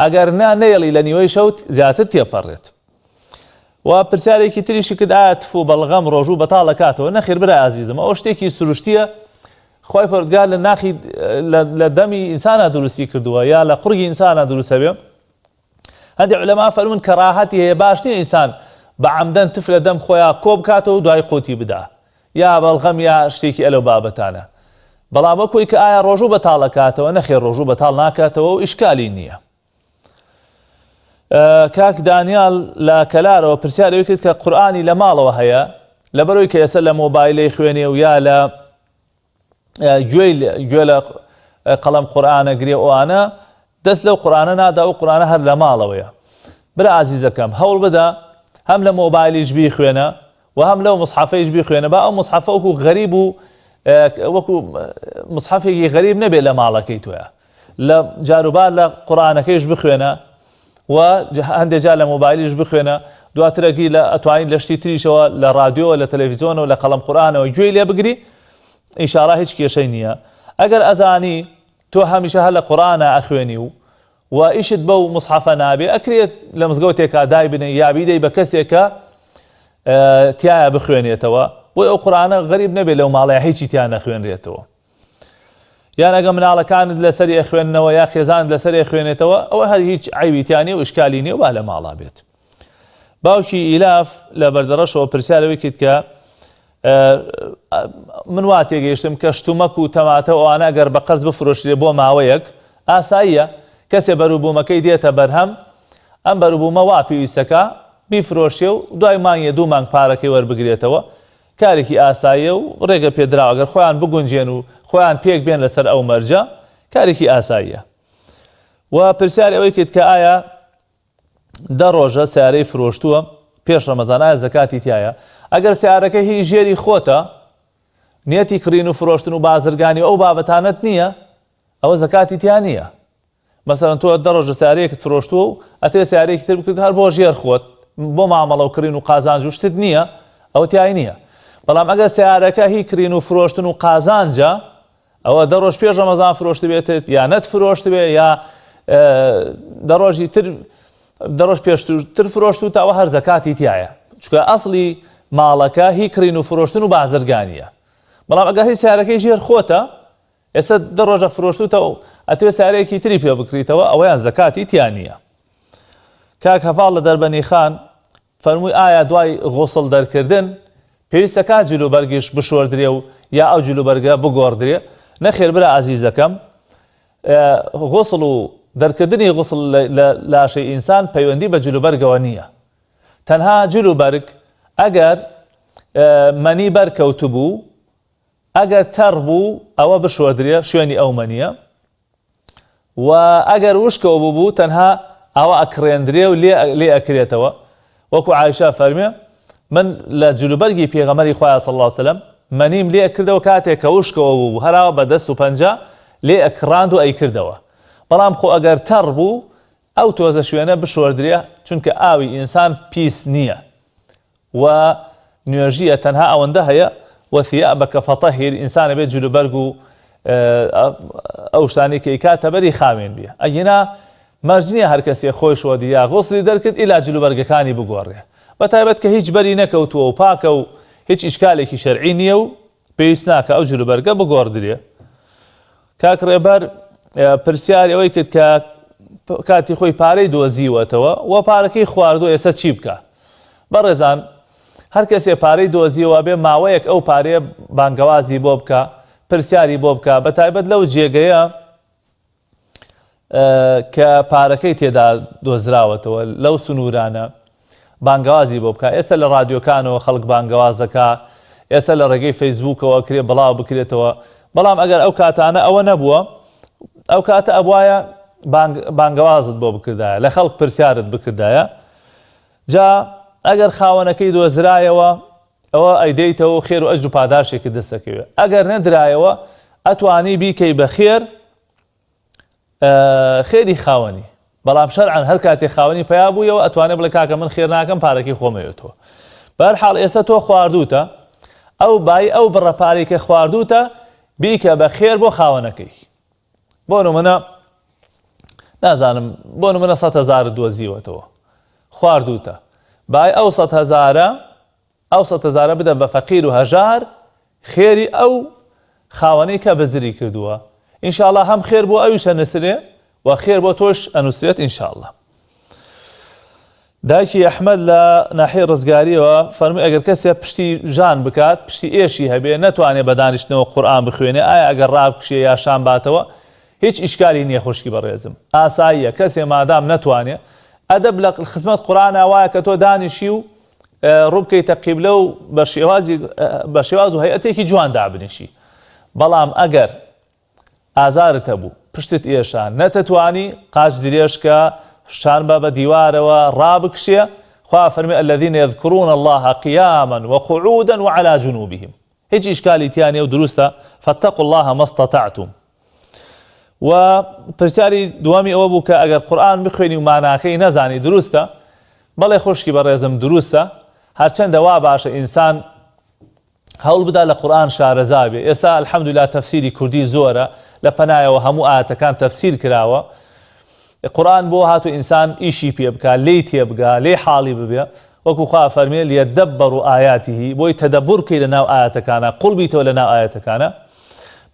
Speaker 1: ئەگەر نەیەڵی لە نیوەی شەوت زیاتر تێپەڕێت. و پرسیارێکی تریشی کرد ئایا تف و بەڵغەم ڕۆژوو بەتاڵ دەکاتەوە؟ نەخیر برای عەزیزم، ئەو شتێکی سروشتیە خوای پەروەردگار لە ناخی لە دەمی ئینسانە دروستی کردووە یا لە قورگی ئینسانە دروستە بێ. هەندێک عولەما فەرموون کەڕاهەتی هەیە، باش نییە ئینسان بە عەمدەن تف لە دەم خۆیان کۆ بکاتەوە و دوای قوتی بدا، یا بەڵغەم یا شتێکی ئەلەو بابەتانە. بەڵام وەکوی کە ئایا ڕۆژوو بەتاڵ دەکاتەوە، نەخێر ڕۆژوو بەتاڵ ناکاتەوە و ئیشکالی نییە. کاک دانیال لە کەلارەوە پرسیارەوەی کرد کە قورئانی لە ماڵەوە هەیە، لەبەرەوەی کە ئێستا لە مۆبایلەی خوێنێ و یا لە گوێ لە قەڵەم قورئانە گرێ ئەوانە دەست لەو قورئانە نادا و قورئانە هەر لە ماڵەوەیە. برا عەزیزەکەم هەوڵ بدە هەم لە مۆبایلیش بیخوێنە و هەم لەو مصحەفەیش بیخوێنە، با ئەو مصحەفە وەکو غەریب و وەکو مصحەفێکی غەریب نەبێت لە ماڵەکەی تۆیە. لە جاروبار لە قورآنەکەیش بخوێنە و هەندێک جار لە مۆبایلیش بخوێنە دواترەگی لە ئەتوانین لە شتی تریشەوە لە رادیۆ لە تەلەڤیزیۆنەوە لە قەڵەم قورآنەوە گوێی لێ بگری ئینشاءڵڵا هیچ کێشەی نییە. ئەگەر ئەزانی تۆ هەمیشە هەر لە قورآنە ئەخوێنی و ئیشت بەو مصحەفە نابێ ئەکرێت لە مزگەوتێکا دای بنێ یا بیدەی بە کەسێکە تایە بخوێنێتەوە بۆی ئەو قورآنە غەریب نەبێت لەو ماڵەیە هیچی تیان نەخوێنرێتەوە. یان ئەگە مناڵەکانت لەسەری ئەخوێننەوە یا خێزانت لەسەری ئەخوێنێتەوە ئەوە هەر هیچ عیبیتیانی و ئشکالی نیە و با لە ماڵا بێت. باوکی ئیلاف لە بەردەڕەشەوە پرسیارەوەی کرد کە من وا تێگەیشتم کە شتومەک و تەماتە ئەوانە ئەگەر بە قەرز بفرۆشرێ بۆ ماوەیەک ئاساییە کەسێ بەرووبوومەکەی دێتە بەرهەم ئەم بەرووبوومە وا پێویستەکە بیفرۆشێ و دوای مانگێ 2 مانگ پارەکەی وەربگرێتەوە کارێکی ئاساییە و ڕێگە پێدراوە ئەگەر خۆیان بگونجێن و خۆیان پێک بێن لەسەر ئەو مەرجە کارێکی ئاساییە. و پرسیاری ئەوەی کرد کە ئایا 10 ڕۆژە سیارەی فرۆشتووە پێش ڕەمەزانایە زەکاتی تایە ئەگەر سیارەکە هی ژێری خۆتە نیەتی کڕین و فرۆشتن و بازرگانی ئەو بابەتانت نییە ئەوە زەکاتی تیان نییە. مەسەڵەن تۆ 10 ڕۆژە سیارەیەکت فرۆشتووە و ئەتێ سیارەیەکی تر بکرد هەر بۆ ژێر خۆت بۆ مامەڵە و کڕین و قازانج و شتت نییە ئەوە تیای نییە. بەڵام ئەگەر سیارەکە هی کڕین و فرۆشتن و قازانجە ئەوە 10 ڕۆژ پێش ڕەمەزان فرۆشت بێتت یا نەت فرۆشت بێ یا 10 ڕۆژی تر 10 ڕۆژ پێشتر فرۆشت و تاوە هەر زەکاتی تایە چونکە ئەسڵی ماڵەکە هی کڕین و فرۆشتن و بازرگانیە. بەڵام ئەگەر هی سیارەکەی ژێر خۆتە ئێستا 10 ڕۆژە فرۆشتوتەوە ئەتوێ سیارەیەکی تری پێ بکریتەوە ئەوەیان زەکاتی تیان نییە. کاک هەڤاڵ لە دەربەنی خان فەرمووی ئایا دوای غوسڵ دەرکردن پێویستە کات جلوبەرگیش بشۆردرێ و یا ئەو جلوبەرگە بگۆڕدرێ؟ نەخێر برا عەزیزەکەم غوسڵ و دەرکردنی غوسڵ لە لاشەی ئینسان پەیوەندی بە جلوبەرگەوە نییە. تەنها جلوبەرگ ئەگەر مەنی بەرکەوت بوو ئەگەر تەڕ بوو ئەوە بشۆردرێ شوێنی ئەو مەنیە و ئەگەر وشکەوە بوو تەنها ئەوە ئەکڕێندرێ و لێ ئەکرێتەوە. وەکو عایشە فەرمێ من لە جلوبەرگی پێغەمبەری خوا صلی الله علیه وسلم مەنیم لێ ئەکردەوە کاتێک کە وشکەوە بوو هەراوە بە دەست و پەنجە لێ ئەکڕاند و ئەیکردەوە. بەڵام خۆ ئەگەر تەڕ بوو ئەو تۆزە شوێنە بشۆردرێ چونکە ئاوی ئینسان پیس نییە و نوێژیە تەنها ئەوەندە هەیە وەثیابەکە فەطەهیر ئینسانە بێت جلوبەرگ و ئەو شتانی کە ئیکاتە بەری خاوێن بێ. ئەگینا مەرج نییە هەر کەسێ خۆی شۆدی یا غوسڵی دەرکرد ئیلا جلوبەرگەکانی بگۆڕێ بەتایبەت کە هیچ بەری نەکەوتووە و پاکە و هیچ ئیشکالێکی شەرعی نییە و پێویست ناکە ئەو جلوبەرگە بگۆڕدرێ. کاک ڕێبەر پرسیاری ئەوەی کرد کە کاتی خۆی پارەی دۆزیوەتەوە و پارەکەی خواردووە ئێستا چی بکە؟ بەڕێزان هەر کەسێ پارەی دۆزیەوە بێ ماوەیەک ئەو پارەیە بانگەوازی بۆ بکە پرسیاری بۆ بکە بەتایبەت لەو جێگەیە کە پارەکەی تێدا دۆزراوەتەوە لەو سنوورانە بانگەوازی بۆ بکە. ئێستا لە رادیۆکانەوە خەڵک بانگەوازەکە ئێستا لە ڕێگەی فەیسبووکەوە کرێ بڵاو بکرێتەوە. بەڵام ئەگەر ئەو کاتانە ئەوە نەبووە ئەو کاتە ئەبوایە بانگەوازت بۆ بکردایە لە خەڵک پرسیارت بکردایە جا ئەگەر خاوەنەکەی دۆزرایەوە ئەوە ئەیدەیتەوە خێر و ئەجر و پاداشێکی دەستەکەوێت. ئەگەر نەدرایەوە ئەتوانی بیکەی بە خێر خێری خاوەنی بەڵام شەرعەن هەر کاتێک خاوەنی پیا بوویەوە ئەتوانێ بڵێ کاکە من خێر ناکەم پارەکەی خۆمەوێتەوە. بەهەرحاڵ ئێستا تۆ خواردووتە ئەو بای ئەو بڕەپارەی کە خواردووتە بیکە بە خێر بۆ خاوەنەکەی. بۆ نمونە نازانم بۆ نمونە 100,000 دۆزیوەتەوە خواردووتە بای ئەو 100,000 بدە بە فەقیر و هەژار خێری ئەو خاوەنەی کە بەزری کردووە ئینشاءالله هەم خێر بۆ ئەویش ئەنووسرێ و خێر بۆ تۆش ئەنووسرێت ئینشاءالله. دایکی ئەحمەد لە ناحیەی ڕزگاریەوە فەرمووی ئەگەر کەسێ پشتی ژان بکات پشتی ئێشی هەبێ نەتوانێت بە دانیشتنەوە قورئان بخوێنێ ئایا ئەگەر ڕابکشێ یا شان باتەوە هیچ ئیشکالی نییە خوشکی بەڕێزم ئاساییە کەسێ مادام نەتوانێ ئەدەب لە خزمەت قورئان وایە کە تۆ دانیشی و ڕووبکەیتە قیبلە و بە شێواز و هەیئەتێکی جوان دابنیشی. بەڵام ئەگەر ئازارت هەبوو پشتت ئێشان نەتەتوانی قاچ درێژکە شان بە دیوارەوە ڕابکشێ خوا فەرمێ الذين يذكرون الله قياما وقعودا وعلى جنوبهم هیچ ئیشکالی تیانێ و دروستە فاتقوا الله ما استطعتم. و پرسیاری دوامی ئەوە بوو کە ئەگەر قورئان بخوێنی و ماناکەی نەزانی دروستە؟ بەڵێ خوشکی بەڕێزم دروستە، هەرچەندە وا باشە ئینسان هەوڵ بدا لە قورئان شارەزا بێ. ئێستا الحەمدوللا تەفسیری کوردی زۆرە، لە پەنایەوە هەموو ئاەتەکان تەفسیر کراوە. قورئان بۆ هاتو ئینسان ئیشی پێ بکات، لێی تێبگا، لێی حاڵی ببێ، وەکو خوا فەرمێ لیەدەبەڕوا ئایاتیه، بۆی تەدەبور بکەی لەناو ئاەتەکانە، قوڵ بیتەوە لەناو ئاەتەکانە.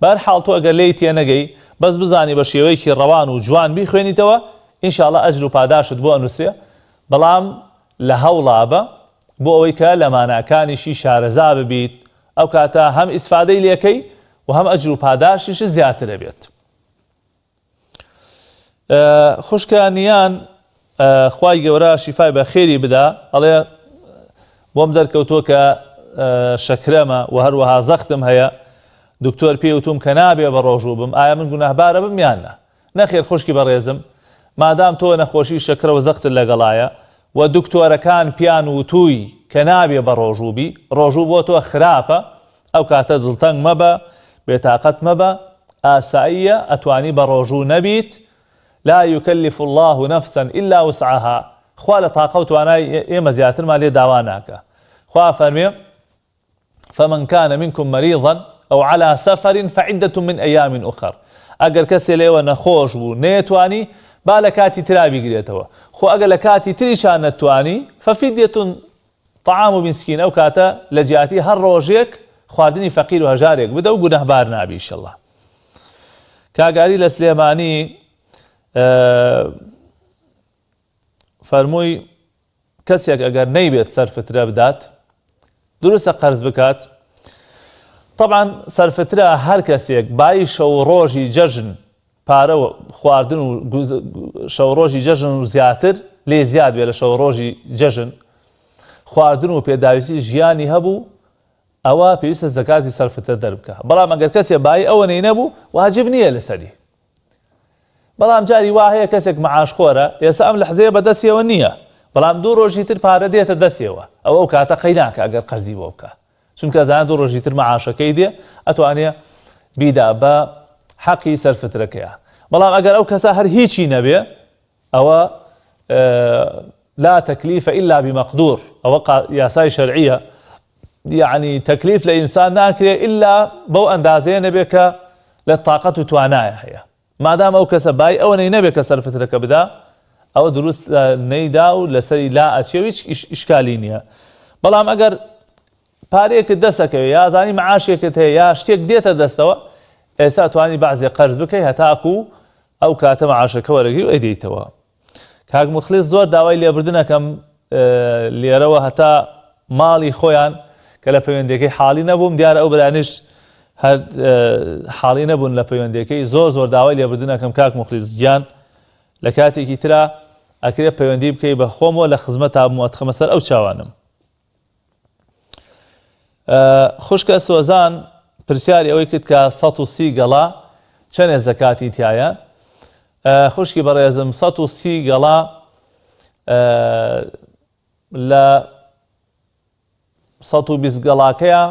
Speaker 1: بەهەرحاڵ تۆ ئەگەر لێی تێ نەگەی، بەس بزانی بە شێوەیەکی ڕەوان و جوان بیخوێنیتەوە، ئینشاءڵڵا ئەجر و پاداشت بۆ ئەنووسرێ. بەڵام لە هەوڵا بە بۆ ئەوەی کە لە ماناکانیشی شارەزا ببیت، ئەو کاتە هەم ئیسفادەی لێکەی و هەم ئەجر و پاداشیش زیاترە بێت. خوشکانیان خوای گەورە شیفای بە خێری بدا، ئەڵێ بۆم دەرکەوتووە کە شەکرەمە و هەروەها زەختم هەیە، دکتۆر پێوتوم کە نابێ بە ڕۆژوو بم، ئایا من گوناهبارە بم یان نە؟ نەخێر خوشکی بەڕێزم، مادام تۆ نەخۆشی شەکرە و زەختت لەگەڵایە و دکتۆرەکان پیان وتووی کە نابێ بە ڕۆژوو بی، ڕۆژوو بۆ تۆ خراپە، ئەو کاتە دڵتەنگ مەبە، بێتاقەت مەبە، ئاساییە، ئەتوانی بە ڕۆژوو نەبیت. لا يكلف الله نفسا إلا وسعها، خوا لە تاقە و توانای ئێمە زیاترمان لێ داوا ناکە. خوا فەرمێ فمن كان منكم مريضا أو على سفر فعدة من أيام أخر. ئەگەر کەسێ لێوە نەخۆش بوو نێتوانی با لە کاتی ترا بیگرێتەوە، خۆ ئەگەر لە کاتی تریشان نەتوانی فەفیدیة طعام مسكين، ئەو کاتە لە جیاتی هەر ڕۆژێک خواردنی فەقیر و هەژارێک بدە و گونەهبار نابی ئینشەڵڵا. کاگاری لە سلێمانی فەرمووی کەسێک ئەگەر نەیبێت سەرفترە بدات، دروستە قەرز بکات. طبعا سەرفترە هەر کەسێک بای شەو ڕۆژی جەژن پارە و خواردن و شەو ڕۆژی جەژن و زیاتر لێ زیاد بێ لە شەو ڕۆژی جەژن خواردن و پێداویستی ژیانی هەبوو، ئەوە پێویستە زەکاتی سەرفترە دەربکە. بەڵام ئەگەر کەسێ بای ئەوە نەی نەبوو واجب نییە لەسەری. بەڵام جاری وا هەیە کەسێک مەعاشخۆرە، ئێستا ئەم لەحزەیە بەدەستیەوە نییە، بەڵام دوو ڕۆژی تر پارە دێتە دەستیەوە، ئەو کاتە قەی ناکە ئەگەر قەرزی بۆ بکە، چونکە زانە دوو ڕۆژی تر مەعاشەکەی دێ، ئەتوانێ بیدا بە حەقی سەرفترەکەیە. بەڵام ئەگەر ئەو کەسە هەر هیچی نەبێ، ئەوە لا تەکلیفە ئیلا بمەقدور، ئەوە یاسای شەرعیە، یعنی تەکلیف لە ئینسان ناکرێ ئیلا بەو ئەندازەیە نەبێ کە لە تاقەت و توانایە هەیە. مادام ئەو کەسە بای ئەوە نەی نەبێ کە سەرفترەکە بدا، ئەوە دروست نەیدا و لەسەری لا ئەچێ و هیچ ئیشکالی نییە. بەڵام ئەگەر پارەیەکت دەستەکەوێ یا زانی مەعاشێکت هەیە یا شتێک دێتە دەستەوە، ئێستا توانی بەعزێ قەرز بکەی هەتاکو ئەو کاتە مەعاشەکە وەرەگری و ئەیدەیتەوە. کاک مخلیس زۆر داوای لێبردنەکەم لێرەوە هەتا ماڵی خۆیان کە لە پەیوەندیەکەی حاڵی نەبووم، دیارە ئەو برانش هەر حاڵی نەبوون لە پەیوەندیەکەی، زۆر داوای لێبردنەکەم کاک مخلیس گیان لە کاتێکی ترا ئەکرێ پەیوەندی بکەی بە خۆمەوە لە خزمەتا بمەوەتخەمە سەر ئەو چاوانم. خوشکە سۆزان پرسیاری ئەوەی کرد کە 130 گەڵا چەندێ زەکاتی تایە؟ خوشکی بەڕێزم 130 گەڵا لە 120 گەڵاکەیە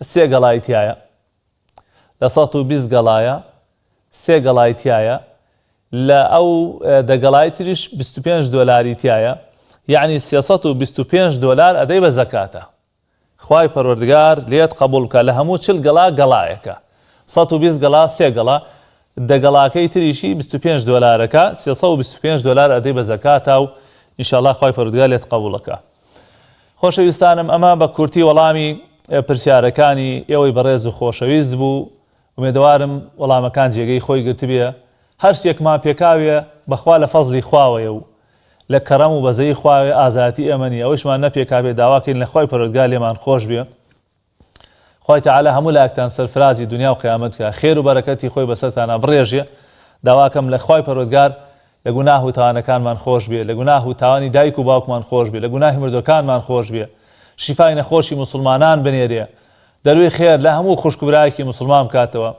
Speaker 1: 3 گەڵای تایە، لە 120 گەڵایە 3 گەڵای تایە، لە ئەو دەگەڵای تریش 25 دۆلاری تایە، یعنی 325 دۆلار ئەدەی بە زەکاتە. خوای پەروەردگار لێت قبول بکە لە هەموو 40 گەڵا گەڵایەکە، 120 گەڵا 3 گەڵا، دەگەڵاکەی تریشی 25 دۆلارەکە، 325 دۆلار ئەدەی بە زەکاتە و ئینشاءڵڵا خوای پەروەردگار لێت قبولەکە. خۆشەویستانم، ئەمە بە کورتی وەڵامی پرسیارەکانی ئێوەی بەڕێز و خۆشەویست بوو. ومێدەوارم وەڵامەکان جێگەی خۆی گرتبێ، هەر شتێکمان پێکاوێ بەخوا لە فەزلی خواوەیە و لە کەڕەم و بەزەی خواوێ ئازاتی ئەمەنی، ئەوەشمان نەپێکابێ داواکەین لە خوای پەروەردگار لێمان خۆش بێ. خوای تەعالی هەموو لایەکتان سەرفرازی دنیا و قیامەت بکە، خێر و بەرەکەتی خۆی بەسەرتانە بڕێژێ. داواکەم لە خوای پەروەردگار لە گوناه و تاوانەکانمان خۆش بێ، لە گوناه و تاوانی دایک و باوکمان خۆش بێ، لە گوناهی مردوەکانمان خۆش بێ، شیفای نەخۆشی مسلمانان بنێرێ، دەروی خێر لە هەموو خوشکبرایەکی مسلمان بکاتەوە.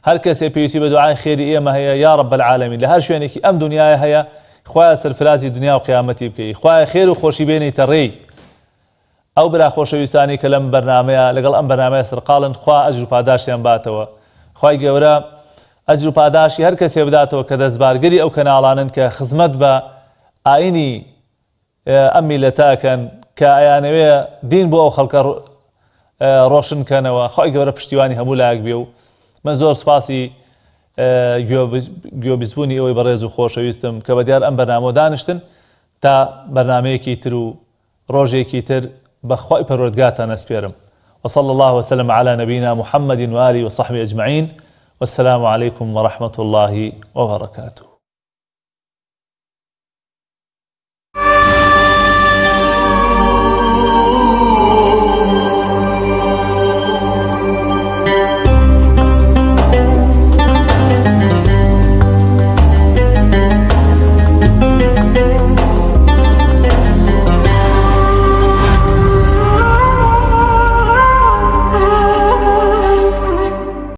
Speaker 1: هەر کەسێ پێویستی بە دوعای خێری ئێمە هەیە یا رب العالمین، لە هەر شوێنێکی ئەم دنیاە هەیە، خوایە سەرفرازی دنیا و قیامەتی بکەی، خوایە خێر و خۆشی بێنیتە ڕێی ئەو برا خۆشەویستانی کە لەم بەرنامەیە لەگەڵ ئەم بەرنامەیە سەرقاڵن، خوا ئەجر و پاداشیان باتەوە. خوای گەورە ئەجر و پاداشی هەر کەسێ بداتەوە کە دەستبارگەری ئەو کەناڵانن کە خزمەت بە ئاینی ئەم میلەتاکەن کە ئەیانەوێ دین بۆ ئەو خەڵکە ڕۆشنکەنەوە. خۆی گەورە پشتیوانی هەموو لایەک بێ و من زۆر سپاسی گوێبیستبوونی ئەوەی بەڕێز و خۆشەویستم کە بەدیار ئەم بەرنامە دانیشتن تا بەرنامەیەکی تر و ڕۆژێکی تر بەخوای پەروەردگارتان ئەسپێرم. وصلى الله وسلم على نبينا محمد وآله وصحبه أجمعين والسلام عليكم ورحمة الله وبركاته.